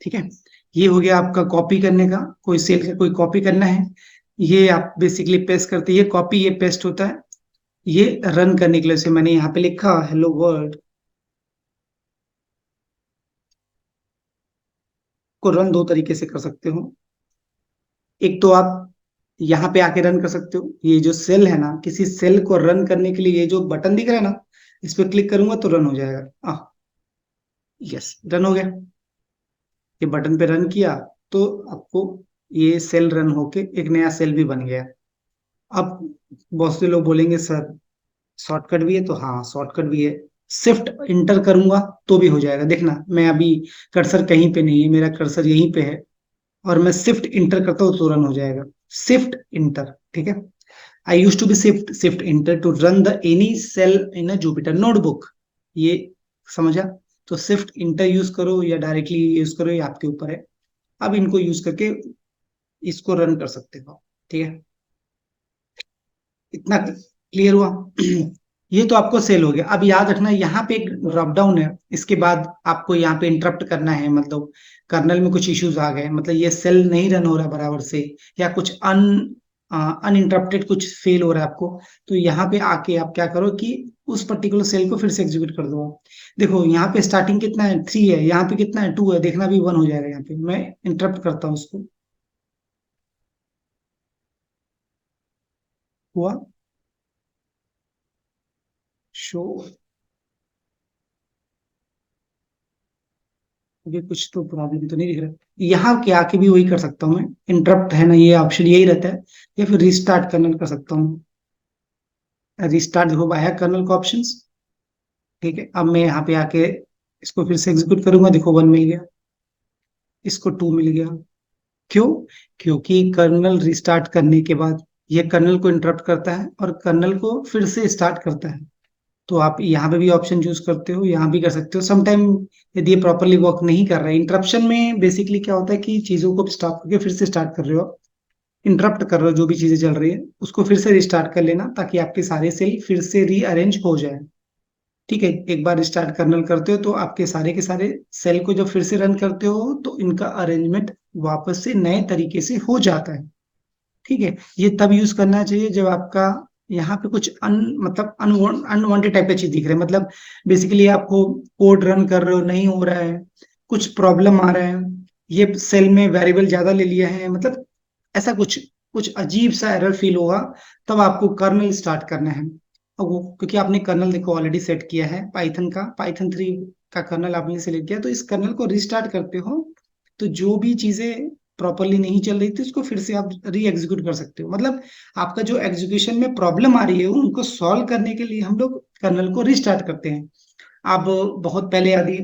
ठीक है, ये हो गया आपका कॉपी करने का, कोई सेल का कोई कॉपी करना है, ये आप बेसिकली पेस्ट करते, ये कॉपी ये पेस्ट होता है। ये रन करने के लिए से मैंने यहाँ पे लिखा हेलो वर्ल्ड, को रन दो तरीके से कर सकते हो। एक तो आप यहाँ पे आके रन कर सकते हो, ये जो सेल है ना, किसी सेल को रन करने के लिए ये जो बटन दिख रहा है ना, इस पे क्लिक करूंगा तो रन हो जाएगा। यस, रन हो गया। ये बटन पे रन किया तो आपको ये सेल रन होके एक नया सेल भी बन गया। अब बहुत से लोग बोलेंगे सर शॉर्टकट भी है, तो हाँ शॉर्टकट भी है। शिफ्ट इंटर करूंगा तो भी हो जाएगा, देखना मैं अभी कर्सर कहीं पे नहीं है, मेरा कर्सर यहीं पे है, और मैं शिफ्ट इंटर करता हूँ तो रन हो जाएगा। शिफ्ट इंटर, ठीक है। I use to be shift enter to run the any cell in a Jupyter notebook, ये समझा। तो शिफ्ट इंटर यूज करो या डायरेक्टली यूज करो, ये आपके ऊपर है। अब इनको यूज करके इसको रन कर सकते हो, ठीक है। इतना क्लियर हुआ? ये तो आपको सेल हो गया। अब याद रखना यहाँ पे एक ड्रॉप डाउन है, इसके बाद आपको यहाँ पे इंटरप्ट करना है, मतलब कर्नल में कुछ इश्यूज आ गए, मतलब ये सेल नहीं रन हो रहा बराबर से, या कुछ अनइंटरप्टेड कुछ फेल हो रहा है आपको, तो यहाँ पे आके आप क्या करो कि उस पर्टिकुलर सेल को फिर से एग्जीक्यूट कर दो। देखो यहाँ पे स्टार्टिंग कितना है, 3 है, यहाँ पे कितना है, 2 है, देखना भी 1 हो जाएगा। यहाँ पे मैं इंटरप्ट करता हूँ उसको, हुआ शो। ये कुछ तो प्रॉब्लम तो नहीं दिख रहा, यहाँ के आके भी वही कर सकता हूँ मैं, इंटरप्ट है ना, ये ऑप्शन यही रहता है, या फिर रिस्टार्ट कर्नल कर सकता हूँ। रिस्टार्ट देखो आया कर्नल का ऑप्शन। ठीक है, अब मैं यहाँ पे आके इसको फिर से एग्जीक्यूट करूंगा, देखो 1 मिल गया, इसको 2 मिल गया। क्यों? क्योंकि कर्नल रिस्टार्ट करने के बाद ये कर्नल को इंटरप्ट करता है और कर्नल को फिर से स्टार्ट करता है। तो आप यहाँ पे भी ऑप्शन चूज करते हो, यहाँ भी कर सकते हो समटाइम। यदि ये प्रॉपरली वर्क नहीं कर रहा है, इंटरप्शन में बेसिकली क्या होता है कि चीजों को स्टॉप करके फिर से स्टार्ट कर रहे हो, इंटरप्ट कर रहे हो जो भी चीजें चल रही है, उसको फिर से रिस्टार्ट कर लेना ताकि आपके सारे सेल फिर से रीअरेंज हो जाए। ठीक है, एक बार रिस्टार्ट कर्नल करते हो तो आपके सारे के सारे सेल को जब फिर से रन करते हो तो इनका अरेंजमेंट वापस से नए तरीके से हो जाता है। ठीक है, ये तब यूज करना चाहिए जब आपका यहाँ पे कुछ मतलब अनवांटेड टाइप का चीज दिख रहा है, मतलब बेसिकली आपको कोड रन कर रहे हो नहीं हो रहा है, कुछ प्रॉब्लम आ रहा है, ये सेल में वेरिएबल ज्यादा ले लिया है, मतलब ऐसा कुछ कुछ अजीब सा एरर फील होगा, तब आपको कर्नल स्टार्ट करना है। अब वो क्योंकि आपने कर्नल देखो ऑलरेडी सेट किया है पाइथन का, पाइथन 3 का कर्नल आपने सेलेक्ट किया, तो इस कर्नल को रिस्टार्ट करते हो तो जो भी चीजें प्रॉपरली नहीं चल रही थी उसको फिर से आप री एग्जीक्यूट कर सकते हो। मतलब आपका जो एग्जीक्यूशन में प्रॉब्लम आ रही है उनको सॉल्व करने के लिए हम लोग कर्नल को रिस्टार्ट करते हैं। आप बहुत पहले यदि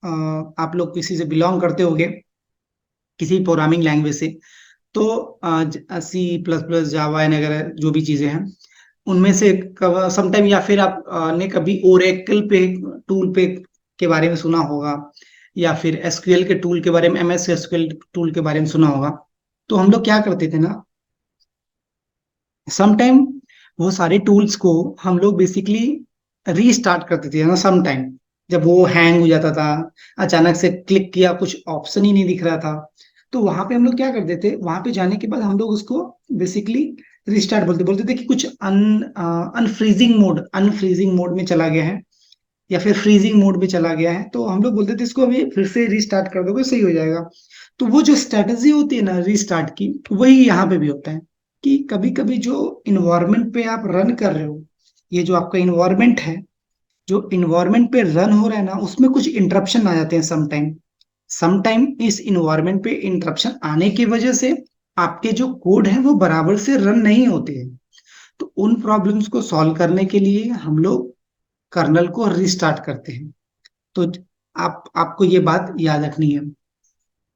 आप लोग किसी से बिलोंग करते होगे, किसी प्रोग्रामिंग लैंग्वेज से, तो C++, जावा एंड वगैरह जो भी चीजें हैं उनमें से समटाइम, या फिर आप ने कभी ओरेकल पे टूल पे के बारे में सुना होगा, या फिर एसक्यूएल के टूल के बारे में, MS एसक्यूएल टूल के बारे में सुना होगा। तो हम लोग क्या करते थे ना, समटाइम वो सारे टूल्स को हम लोग बेसिकली रीस्टार्ट करते थे ना समटाइम, जब वो हैंग हो जाता था, अचानक से क्लिक किया कुछ ऑप्शन ही नहीं दिख रहा था, तो वहां पे हम लोग क्या करते थे, वहां पे जाने के बाद हम लोग उसको बेसिकली रिस्टार्ट बोलते बोलते थे कि कुछ अनफ्रीजिंग मोड में चला गया है, या फिर फ्रीजिंग मोड में चला गया है, तो हम लोग बोलते थे इसको अभी फिर से रीस्टार्ट कर दोगे सही हो जाएगा। तो वो जो स्ट्रेटजी होती है ना रीस्टार्ट की, वही यहाँ पे भी होता है कि कभी कभी जो इन्वायरमेंट पे आप रन कर रहे हो, ये जो आपका इन्वायरमेंट है, जो इन्वायरमेंट पे रन हो रहा है ना उसमें कुछ इंटरप्शन आ जाते हैं समटाइम। समटाइम इस इन्वायरमेंट पे इंटरप्शन आने की वजह से आपके जो कोड है वो बराबर से रन नहीं होते हैं। तो उन प्रॉब्लम्स को सॉल्व करने के लिए हम लोग कर्नल को रिस्टार्ट करते हैं। तो आपको ये बात याद रखनी है।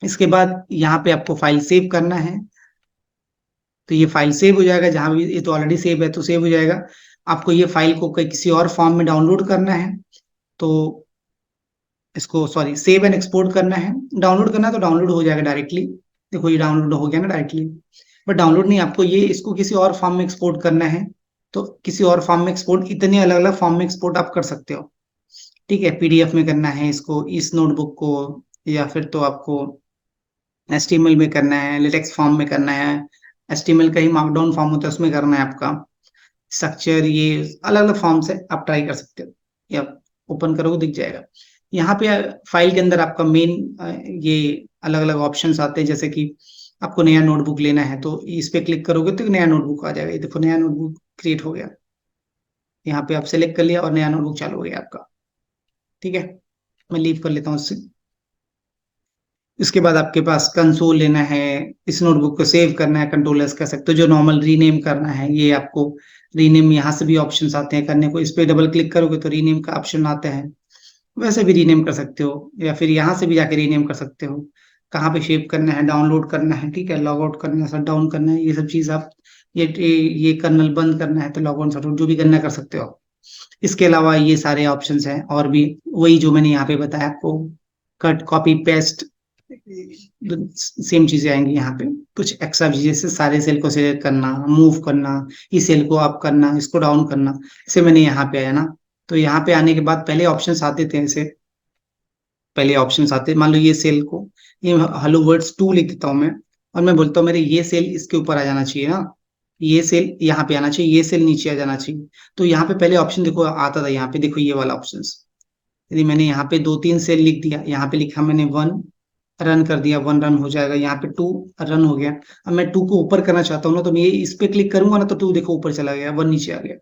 इसके बाद यहाँ पे आपको फाइल सेव करना है, तो ये फाइल सेव हो जाएगा, जहां भी ये तो ऑलरेडी सेव है तो सेव हो जाएगा। आपको ये फाइल को किसी और फॉर्म में डाउनलोड करना है, तो इसको सॉरी सेव एंड एक्सपोर्ट करना है। डाउनलोड करना है तो डाउनलोड हो जाएगा डायरेक्टली, देखो ये डाउनलोड हो गया ना डायरेक्टली। बट डाउनलोड नहीं, आपको ये इसको किसी और फॉर्म में एक्सपोर्ट करना है, तो किसी और फॉर्म में एक्सपोर्ट, इतने अलग अलग फॉर्म में एक्सपोर्ट आप कर सकते हो। ठीक है, PDF में करना है इसको, इस नोटबुक को, या फिर तो आपको HTML में करना है, लेटेक्स फॉर्म में करना है, HTML का ही मार्कडाउन फॉर्म होता है उसमें करना है आपका, स्ट्रक्चर, ये अलग अलग फॉर्म से आप ट्राई कर सकते हो, या ओपन करोगे दिख जाएगा। यहाँ पे फाइल के अंदर आपका मेन ये अलग अलग ऑप्शंस आते हैं, जैसे कि आपको नया नोटबुक लेना है तो इस पे क्लिक करोगे तो एक नया नोटबुक आ जाएगा, ये देखो नया नोटबुक क्रिएट हो गया। यहाँ पे आप सेलेक्ट कर लिया और नया नोटबुक चालू हो गया आपका। ठीक है, मैं लीव कर लेता हूँ उससे। इसके बाद आपके पास कंसोल लेना है, इस नोटबुक को सेव करना है, कंट्रोल एस कर सकते हो। जो नॉर्मल रीनेम करना है, ये आपको रीनेम यहाँ से भी ऑप्शंस आते हैं करने को, इस पे डबल क्लिक करोगे तो रीनेम का ऑप्शन आता है, वैसे भी रीनेम कर सकते हो, या फिर यहाँ से भी जाके रीनेम कर सकते हो। कहाँ पे शेप करना है, डाउनलोड करना है, ठीक है, लॉग आउट करना है, शट डाउन करना है, ये सब चीज आप, ये कर्नल बंद करना है तो लॉग आउट शट आउट जो भी करना कर सकते हो। इसके अलावा ये सारे ऑप्शंस हैं और भी, वही जो मैंने यहाँ पे बताया आपको, कट कॉपी पेस्ट, सेम चीजें आएंगी यहाँ पे। कुछ एक्स्ट्रा जैसे सारे सेल को सिलेक्ट करना, मूव करना, इस सेल को अप करना, इसको डाउन करना, इसे मैंने यहाँ पे आया ना। तो यहाँ पे आने के बाद पहले ऑप्शंस आते थे ऐसे, पहले ऑप्शंस आते, मान लो ये सेल को, ये हेलो वर्ड्स 2 लिख देता हूँ मैं, और मैं बोलता हूँ मेरे ये सेल इसके ऊपर आ जाना चाहिए ना, ये सेल यहाँ पे आना चाहिए, ये सेल नीचे आ जाना चाहिए। तो यहाँ पे पहले ऑप्शन देखो आता था, यहाँ पे देखो ये वाला ऑप्शन, यदि मैंने यहाँ पे 2-3 सेल लिख दिया, यहाँ पे लिखा मैंने 1, रन कर दिया, 1 रन हो जाएगा, यहाँ पे 2 रन हो गया। अब मैं 2 को ऊपर करना चाहता हूँ ना, तो मैं ये इस पे क्लिक करूंगा ना तो 2 देखो ऊपर चला गया, 1 नीचे आ गया।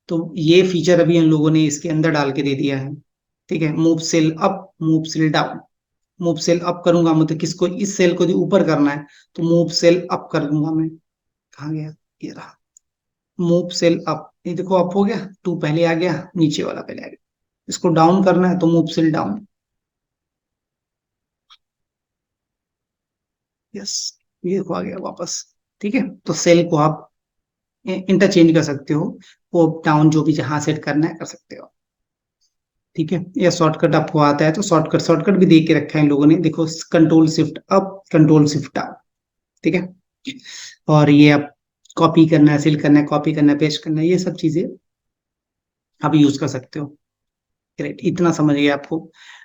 तो ये फीचर अभी इन लोगों ने इसके अंदर डाल के दे दिया है। ठीक है, move cell up, move cell down. Move cell up करूंगा मतलब किसको, इस सेल को यदि ऊपर करना है तो मूव सेल अप कर दूंगा मैं। कहाँ गया, ये रहा, मूव सेल अप, ये देखो अप हो गया, 2 पहले आ गया, नीचे वाला पहले आ गया। इसको डाउन करना है तो मूव सेल डाउन। यस, ये देखो आ गया वापस। ठीक है, तो सेल को आप इंटरचेंज कर सकते हो, वो डाउन जो भी जहां सेट करना है कर सकते हो। ठीक है, या शॉर्टकट आपको आता है तो शॉर्टकट शॉर्टकट भी दे के रखा है इन लोगों ने, देखो control shift up, control shift down. ठीक है, और ये आप कॉपी करना है, सिल करना है, कॉपी करना है, पेस्ट करना है, ये सब चीजें आप यूज कर सकते हो। ग्रेट, इतना समझ गए आपको।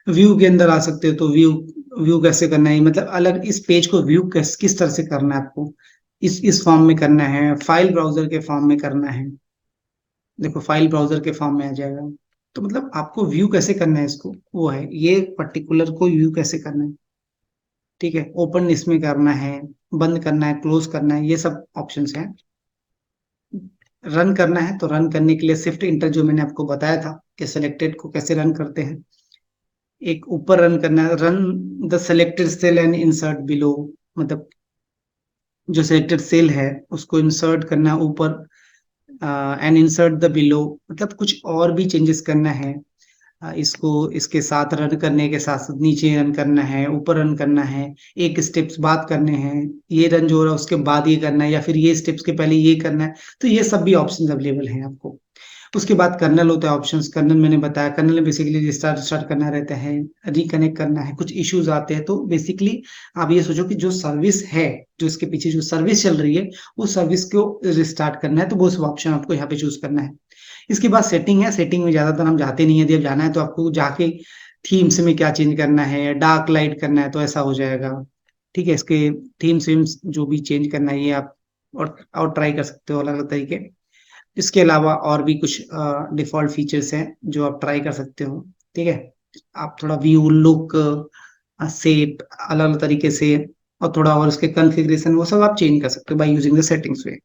व्यू के अंदर आ सकते हो, तो व्यू, व्यू कैसे करना है, मतलब अलग इस पेज को व्यू किस तरह से करना है आपको, इस फॉर्म में करना है, फाइल ब्राउजर के फॉर्म में करना है, देखो फाइल ब्राउजर के फॉर्म में आ जाएगा। तो मतलब आपको व्यू कैसे करना है इसको, वो है ये पर्टिकुलर को व्यू कैसे करना है। ठीक है, ओपन इसमें करना है, बंद करना है, क्लोज करना है, ये सब ऑप्शंस हैं। रन करना है तो रन करने के लिए शिफ्ट इंटर जो मैंने आपको बताया था कि सिलेक्टेड को कैसे रन करते हैं, एक ऊपर रन करना है, run the selected cell and insert below, मतलब जो सिलेक्टेड सेल है उसको इंसर्ट करना है ऊपर, एंड इंसर्ट द बिलो, मतलब कुछ और भी चेंजेस करना है। इसको इसके साथ रन करने के साथ साथ नीचे रन करना है, ऊपर रन करना है, एक स्टेप्स बाद करने हैं, ये रन जो हो रहा है उसके बाद ये करना है, या फिर ये स्टेप्स के पहले ये करना है। तो ये सब भी ऑप्शन अवेलेबल हैं आपको। उसके बाद कर्नल होता है, ऑप्शंस कर्नल मैंने बताया, कर्नल में बेसिकली रिस्टार्ट स्टार्ट करना रहता है, रिकनेक्ट करना है, कुछ इश्यूज आते हैं तो बेसिकली आप ये सोचो कि जो सर्विस है, जो इसके पीछे जो सर्विस चल रही है, उस सर्विस को रिस्टार्ट करना है, तो वो सब ऑप्शन आपको यहाँ पे चूज करना है। इसके बाद सेटिंग है, सेटिंग में ज्यादातर हम जाते नहीं है, जब जाना है तो आपको जाके थीम्स में क्या चेंज करना है, डार्क लाइट करना है तो ऐसा हो जाएगा। ठीक है, इसके थीम्स वीम्स जो भी चेंज करना है ये आप और ट्राई कर सकते हो अलग अलग तरीके। इसके अलावा और भी कुछ डिफॉल्ट फीचर्स हैं जो आप ट्राई कर सकते हो। ठीक है, आप थोड़ा व्यू लुक शेप अलग अलग तरीके से, और थोड़ा और इसके कॉन्फ़िगरेशन वो सब आप चेंज कर सकते हो by using the settings way.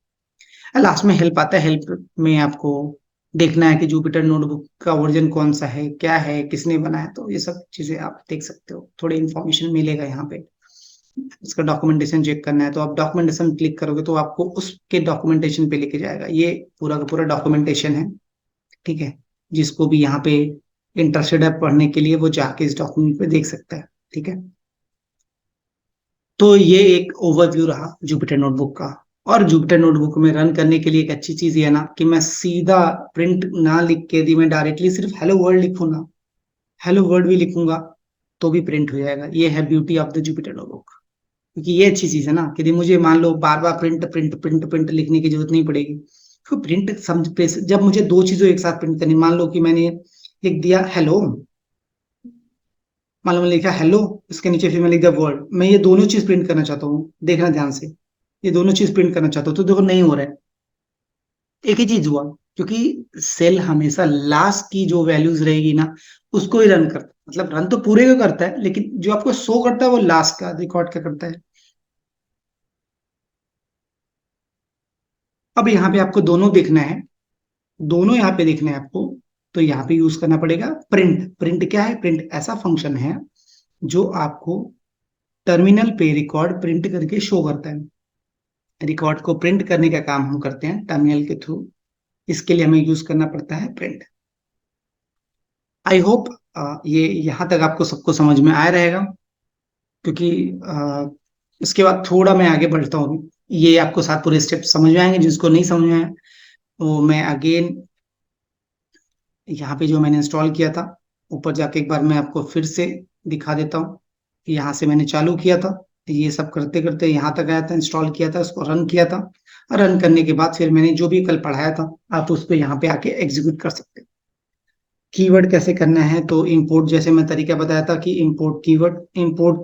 Last में हेल्प आता है, हेल्प में आपको देखना है कि जुपिटर नोटबुक का वर्जन कौन सा है, क्या है, किसने बनाया, तो ये सब चीजें आप देख सकते हो, थोड़ी इन्फॉर्मेशन मिलेगा यहाँ पे। इसका डॉक्यूमेंटेशन चेक करना है तो आप डॉक्यूमेंटेशन क्लिक करोगे तो आपको उसके डॉक्यूमेंटेशन पे लेके जाएगा, ये पूरा का पूरा डॉक्यूमेंटेशन है। ठीक है, जिसको भी यहाँ पे इंटरेस्टेड है पढ़ने के लिए वो जाके इस डॉक्यूमेंट पे देख सकता है। ठीक है, तो ये एक ओवरव्यू रहा जुपिटर नोटबुक का। और जुपिटर नोटबुक में रन करने के लिए एक अच्छी चीज ये है ना कि मैं सीधा प्रिंट ना लिख के यदि मैं डायरेक्टली सिर्फ हेलो वर्ल्ड लिखूँ ना, हेलो वर्ल्ड भी लिखूंगा तो भी प्रिंट हो जाएगा। ये है beauty of the Jupyter notebook. क्योंकि ये अच्छी चीज है ना कि यदि मुझे मान लो बार बार प्रिंट प्रिंट प्रिंट प्रिंट लिखने की जरूरत नहीं पड़ेगी। तो प्रिंट समझ जब मुझे दो चीजों एक साथ प्रिंट करनी, मान लो कि मैंने लिख दिया हेलो, मान लो मैंने लिखा हेलो, इसके नीचे फिर मैं लिख दिया वर्ल्ड, मैं ये दोनों चीज प्रिंट करना चाहता हूँ, देखना ध्यान से, ये दोनों चीज प्रिंट करना चाहता हूँ तो देखो नहीं हो रहा है, एक ही चीज हुआ। क्योंकि सेल हमेशा लास्ट की जो वैल्यूज रहेगी ना उसको ही रन करता है, मतलब रन तो पूरे का करता है लेकिन जो आपको शो करता है वो लास्ट का रिकॉर्ड का करता है। अब यहाँ पे आपको दोनों देखना है, दोनों यहाँ पे देखना है आपको, तो यहाँ पे यूज करना पड़ेगा प्रिंट। प्रिंट क्या है? प्रिंट ऐसा फंक्शन है जो आपको टर्मिनल पे रिकॉर्ड प्रिंट करके शो करता है। रिकॉर्ड को प्रिंट करने का काम हम करते हैं टर्मिनल के थ्रू, इसके लिए हमें यूज करना पड़ता है प्रिंट। आई होप ये यहाँ तक आपको सबको समझ में आया रहेगा। क्योंकि इसके बाद थोड़ा मैं आगे बढ़ता हूँ, ये आपको साथ पूरे स्टेप समझ में आएंगे, जिसको नहीं समझ में आया वो मैं अगेन यहाँ पे जो मैंने इंस्टॉल किया था ऊपर जाके एक बार मैं आपको फिर से दिखा देता हूँ कि यहाँ से मैंने चालू किया था, ये सब करते करते यहाँ तक आया था, इंस्टॉल किया था, उसको रन किया था, और रन करने के बाद फिर मैंने जो भी कल पढ़ाया था आप उस पर यहाँ पे आके एग्जीक्यूट कर सकते हैं। कीवर्ड कैसे करना है तो इंपोर्ट, जैसे मैं तरीका बताया था कि इंपोर्ट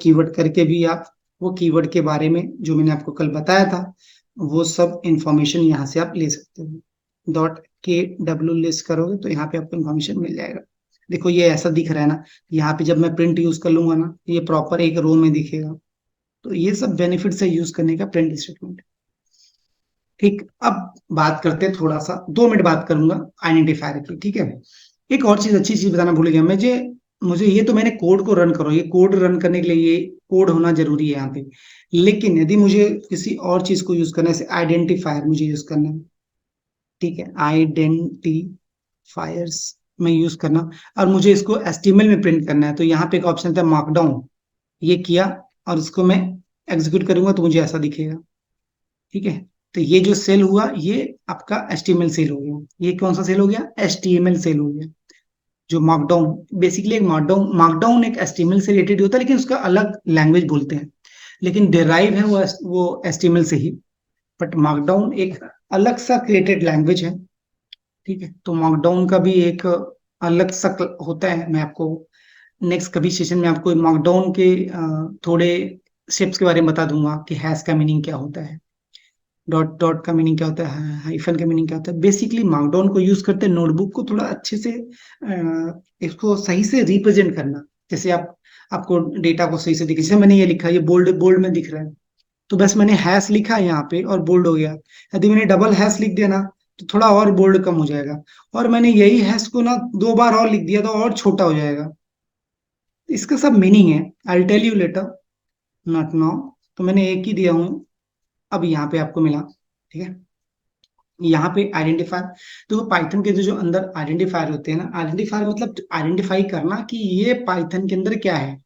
कीवर्ड करके भी आप वो कीवर्ड के बारे में जो मैंने आपको कल बताया था वो सब इंफॉर्मेशन यहाँ से आप ले सकते हो। .kw लिस्ट करोगे तो यहाँ पे आपको इंफॉर्मेशन मिल जाएगा। देखो ये ऐसा दिख रहा है ना, यहाँ पे जब मैं प्रिंट यूज कर लूंगा ना ये प्रॉपर एक रो में दिखेगा। तो ये सब बेनिफिट है यूज करने का प्रिंट स्टेटमेंट। ठीक, अब बात करते हैं, थोड़ा सा 2 मिनट बात करूंगा आइडेंटिफायर की। ठीक है, एक और चीज, अच्छी चीज बताना भूल गया मुझे, मुझे ये तो मैंने कोड को रन करो, ये कोड रन करने के लिए ये कोड होना जरूरी है यहाँ पे। लेकिन यदि मुझे किसी और चीज को यूज करना है, जैसे आइडेंटिफायर मुझे यूज करना है, ठीक है, आइडेंटिफायर्स में यूज करना, और मुझे इसको एचटीएमएल में प्रिंट करना है, तो यहाँ पे एक ऑप्शन था मार्कडाउन, ये किया और इसको मैं एग्जीक्यूट करूंगा तो मुझे ऐसा दिखेगा। ठीक है, तो ये जो सेल हुआ ये आपका एचटीएमएल सेल हो गया। ये कौन सा सेल हो गया? एचटीएमएल सेल हो गया। जो मार्कडाउन बेसिकली एक मार्कडाउन एक एचटीएमएल से रिलेटेड होता है लेकिन उसका अलग लैंग्वेज बोलते हैं, लेकिन डिराइव है वो एचटीएमएल से ही। बट मार्कडाउन एक अलग सा क्रिएटेड लैंग्वेज है। ठीक है, तो मार्कडाउन का भी एक अलग सा होता है। मैं आपको नेक्स्ट कभी सेशन में आपको मार्कडाउन के थोड़े स्टेप्स के बारे में बता दूंगा कि हैश का मीनिंग क्या होता है, डॉट डॉट का मीनिंग क्या होता है, हाइफन का मीनिंग क्या होता है। बेसिकली मार्कडाउन को यूज करते हैं नोटबुक को थोड़ा अच्छे से इसको सही से रिप्रेजेंट करना। जैसे आप आपको डेटा को सही से दिखे, जैसे मैंने ये लिखा, ये बोल्ड बोल्ड में दिख रहा है, तो बस मैंने हैश लिखा यहाँ पे और बोल्ड हो गया। यदि मैंने डबल हैश लिख दिया ना तो थोड़ा और बोल्ड कम हो जाएगा। और मैंने यही हैश को ना 2 बार और लिख दिया तो और छोटा हो जाएगा। इसका सब मीनिंग है, I tell you later, not now. तो मैंने एक ही दिया हूँ, अब यहाँ पे आपको मिला, ठीक है। यहाँ पे आइडेंटिफायर, तो पाइथन के जो अंदर आइडेंटिफायर होते हैं ना, आइडेंटिफायर मतलब आइडेंटिफाई करना कि ये पाइथन के अंदर क्या है।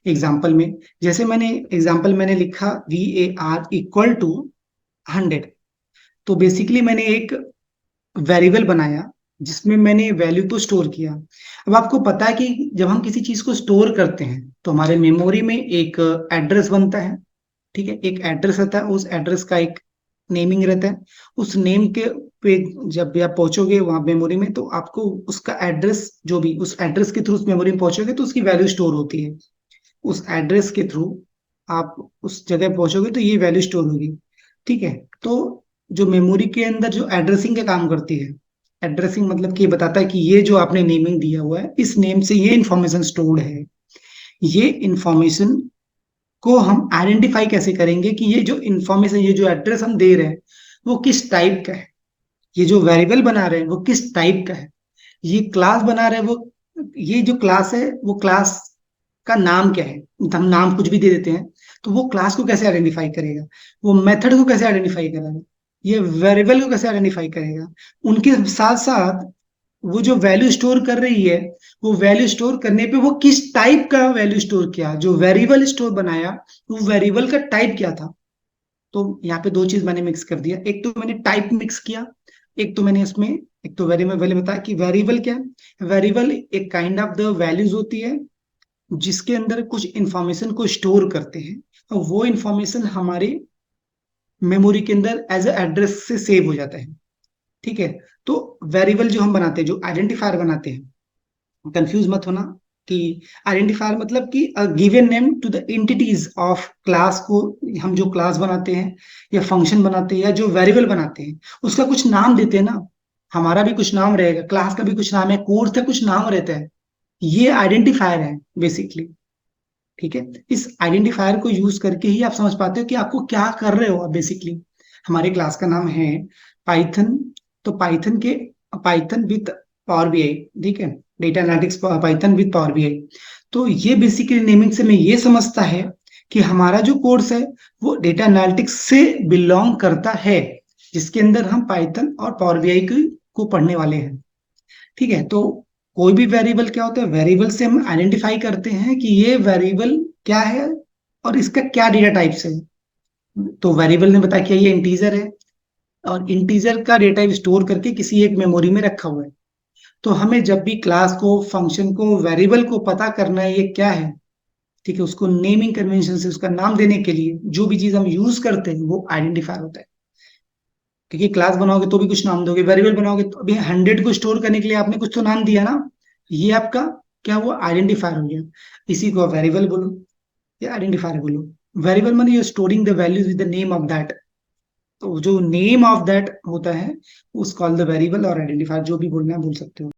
एग्जाम्पल में, जैसे मैंने लिखा VAR=100, तो बेसिकली मैंने एक वेरिएबल बनाया जिसमें मैंने वैल्यू को स्टोर किया। अब आपको पता है कि जब हम किसी चीज को स्टोर करते हैं तो हमारे मेमोरी में एक एड्रेस बनता है, ठीक है। एक एड्रेस रहता है, उस एड्रेस का एक नेमिंग रहता है। उस नेम के पे जब भी आप पहुंचोगे वहां मेमोरी में, तो आपको उसका एड्रेस, जो भी उस एड्रेस के थ्रू उस मेमोरी में पहुंचोगे तो उसकी वैल्यू स्टोर होती है। उस एड्रेस के थ्रू आप उस जगह पहुंचोगे तो ये वैल्यू स्टोर होगी, ठीक है। तो जो मेमोरी के अंदर जो एड्रेसिंग का काम करती है, एड्रेसिंग मतलब कि ये बताता है कि ये जो आपने नेमिंग दिया हुआ है, इस नेम से ये इंफॉर्मेशन स्टोर्ड है। ये इंफॉर्मेशन को हम आइडेंटिफाई कैसे करेंगे कि ये जो इंफॉर्मेशन, ये जो एड्रेस हम दे रहे हैं वो किस टाइप का है। ये जो वेरिएबल बना रहे हैं वो किस टाइप का है। ये क्लास बना रहे हैं वो, ये जो क्लास है वो क्लास का नाम क्या है। हम नाम कुछ भी दे देते हैं तो वो क्लास को कैसे आइडेंटिफाई करेगा, वो मेथड को कैसे आइडेंटिफाई करेगा, ये वेरिएबल को कैसे आइडेंटिफाई करेगा। उनके साथ साथ वो जो वैल्यू स्टोर कर रही है, वो वैल्यू स्टोर करने पे वो किस टाइप का वैल्यू स्टोर किया, जो वेरिएबल स्टोर बनाया वो वेरिएबल का टाइप क्या था। तो यहाँ पे दो चीज मैंने मिक्स कर दिया, एक तो मैंने टाइप मिक्स किया, एक तो मैंने इसमें, एक तो वेरिएबल पहले बताया कि वेरिएबल क्या है। वेरिएबल एक काइंड ऑफ द वैल्यूज होती है जिसके अंदर कुछ इंफॉर्मेशन को स्टोर करते हैं, और वो इंफॉर्मेशन हमारे मेमोरी के अंदर एज अ एड्रेस से सेव हो जाता है, ठीक है। तो वेरिएबल जो हम बनाते हैं, जो आइडेंटिफायर बनाते हैं, कंफ्यूज मत होना कि आइडेंटिफायर मतलब कि given name to the entities of class को, हम जो क्लास बनाते हैं या फंक्शन बनाते हैं या जो वेरिएबल बनाते हैं उसका कुछ नाम देते हैं ना। हमारा भी कुछ नाम रहेगा, क्लास का भी कुछ नाम है, कोर्स का कुछ नाम रहता है। ये आइडेंटिफायर है बेसिकली, ठीक है। इस आइडेंटिफायर को यूज करके ही आप समझ पाते हो कि आपको क्या कर रहे हो आप बेसिकली। हमारे क्लास का नाम है पाइथन, तो पाइथन विथ पावर बीआई, ठीक है। Data analytics Python with power BI. तो ये बेसिकली नेमिंग से मैं ये समझता है कि हमारा जो कोर्स है वो डेटा एनालिटिक्स से बिलोंग करता है, जिसके अंदर हम पाइथन और पावर बीआई को पढ़ने वाले हैं, ठीक है। तो कोई भी वेरिएबल क्या होता है, वेरिएबल से हम आइडेंटिफाई करते हैं कि ये वेरिएबल क्या है और इसका क्या डेटा टाइप्स है। तो वेरिएबल ने बताया कि ये इंटीजर है, और इंटीजर का डेटा टाइप स्टोर करके किसी एक मेमोरी में रखा हुआ है। तो हमें जब भी क्लास को, फंक्शन को, वेरिएबल को पता करना है ये क्या है, ठीक है, उसको नेमिंग कन्वेंशन से उसका नाम देने के लिए जो भी चीज हम यूज करते हैं वो आइडेंटिफायर होता है। क्योंकि क्लास बनाओगे तो भी कुछ नाम दोगे, वेरिएबल बनाओगे तो अभी 100 को स्टोर करने के लिए आपने कुछ तो नाम दिया ना। ये आपका क्या हुआ, आइडेंटिफायर हो गया। इसी को वेरिएबल बोलो या आइडेंटिफायर बोलो। वेरिएबल माने you storing the values with the name of that. तो जो नेम ऑफ दैट होता है उस कॉल द वेरिएबल और आइडेंटिफायर, जो भी बोलना है बोल सकते हो।